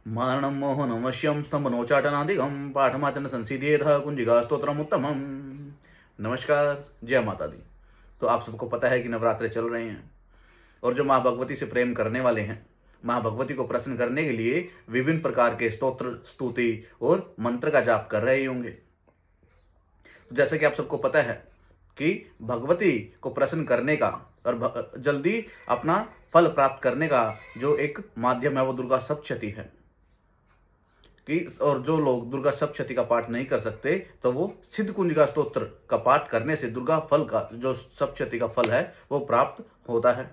मारणं मोहनमवश्यं स्तंभनोचाटनादिकं पाठमात्र संसीदेतः कुंजिका स्तोत्रमुत्तमम्। नमस्कार, जय माता दी। तो आप सबको पता है कि नवरात्रे चल रहे हैं और जो माँ भगवती से प्रेम करने वाले हैं, माँ भगवती को प्रसन्न करने के लिए विभिन्न प्रकार के स्तोत्र, स्तुति और मंत्र का जाप कर रहे होंगे। तो जैसे कि आप सबको पता है कि भगवती को प्रसन्न करने का और जल्दी अपना फल प्राप्त करने का जो एक माध्यम है वो दुर्गा सप्तशती है। कि और जो लोग दुर्गा सप्तशती का पाठ नहीं कर सकते तो वो सिद्ध कुंजिका स्तोत्र का पाठ करने से दुर्गा फल का जो सप्तशती का फल है वो प्राप्त होता है।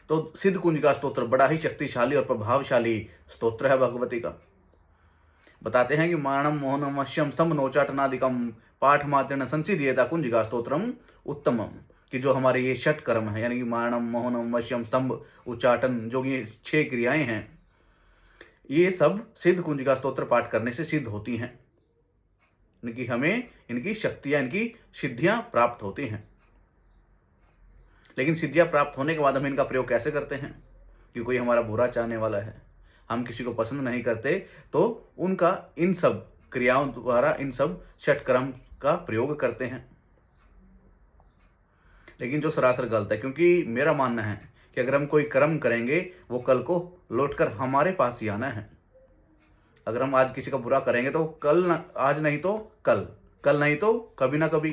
तो सिद्ध कुंजिका स्तोत्र बड़ा ही शक्तिशाली और प्रभावशाली स्तोत्र है भगवती का। बताते हैं कि मारणम मोहनम वश्यम स्तंभ नोचाटनादिकम पाठ मात्रेण संसिद्धियेता कुंजिका स्तोत्रम उत्तमम। कि जो हमारे ये षट कर्म है यानी कि मारणम मोहनम वश्यम स्तंभ उच्चाटन जो ये 6 क्रियाएं हैं ये सब सिद्ध कुंजिका स्तोत्र पाठ करने से सिद्ध होती हैं। इनकी हमें इनकी शक्तियां इनकी सिद्धियां प्राप्त होती हैं। लेकिन सिद्धियां प्राप्त होने के बाद हम इनका प्रयोग कैसे करते हैं? कि कोई हमारा बुरा चाहने वाला है, हम किसी को पसंद नहीं करते तो उनका इन सब क्रियाओं द्वारा इन सब षटकर्म का प्रयोग करते हैं। लेकिन जो सरासर गलत है, क्योंकि मेरा मानना है कि अगर हम कोई कर्म करेंगे वो कल को लौटकर हमारे पास ही आना है। अगर हम आज किसी का बुरा करेंगे तो कल न, आज नहीं तो कल, कल नहीं तो कभी ना कभी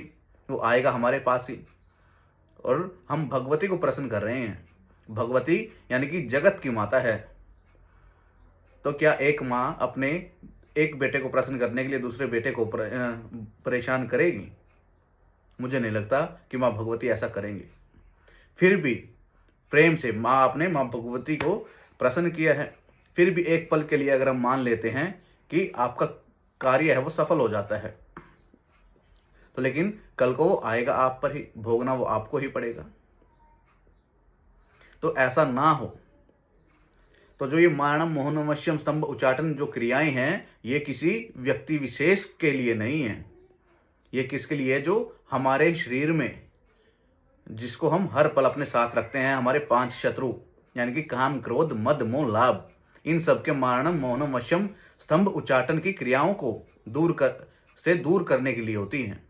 वो आएगा हमारे पास ही। और हम भगवती को प्रसन्न कर रहे हैं। भगवती यानी कि जगत की माता है। तो क्या एक माँ अपने एक बेटे को प्रसन्न करने के लिए दूसरे बेटे को परेशान करेगी? मुझे नहीं लगता कि माँ भगवती ऐसा करेंगी। फिर भी प्रेम से आपने माँ भगवती को प्रसन्न किया है, फिर भी एक पल के लिए अगर हम मान लेते हैं कि आपका कार्य है वो सफल हो जाता है, तो लेकिन कल को वो आएगा आप पर ही, भोगना वो आपको ही पड़ेगा। तो ऐसा ना हो। तो जो ये मारणम मोहनवश्यम स्तंभ उच्चाटन जो क्रियाएं हैं ये किसी व्यक्ति विशेष के लिए नहीं है। ये किसके लिए है? जो हमारे शरीर में जिसको हम हर पल अपने साथ रखते हैं, हमारे 5 शत्रु यानी कि काम, क्रोध, मद, मोह, लाभ, इन सब के मारणम मोहनम वश्यम स्तंभ उच्चाटन की क्रियाओं को दूर करने के लिए होती हैं,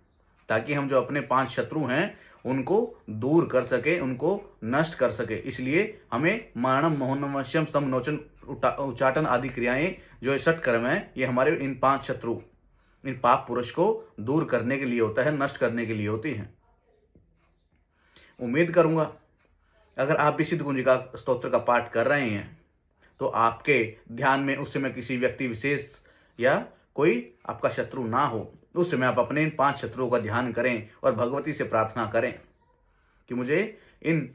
ताकि हम जो अपने 5 शत्रु हैं उनको दूर कर सके, उनको नष्ट कर सके। इसलिए हमें मारणम मोहनम वश्यम स्तंभ नोचन उच्चाटन आदि क्रियाएं जो षट कर्म है ये हमारे इन 5 शत्रु, इन पाप पुरुष को दूर करने के लिए होता है, नष्ट करने के लिए होती हैं। उम्मीद करूंगा अगर आप भी सिद्ध कुंजिका स्तोत्र का पाठ कर रहे हैं तो आपके ध्यान में उस समय किसी व्यक्ति विशेष या कोई आपका शत्रु ना हो। उस समय आप अपने इन 5 शत्रुओं का ध्यान करें और भगवती से प्रार्थना करें कि मुझे इन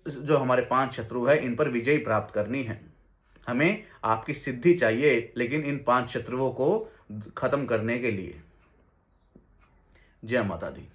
जो हमारे 5 शत्रु है इन पर विजय प्राप्त करनी है। हमें आपकी सिद्धि चाहिए, लेकिन इन 5 शत्रुओं को खत्म करने के लिए। जय माता दी।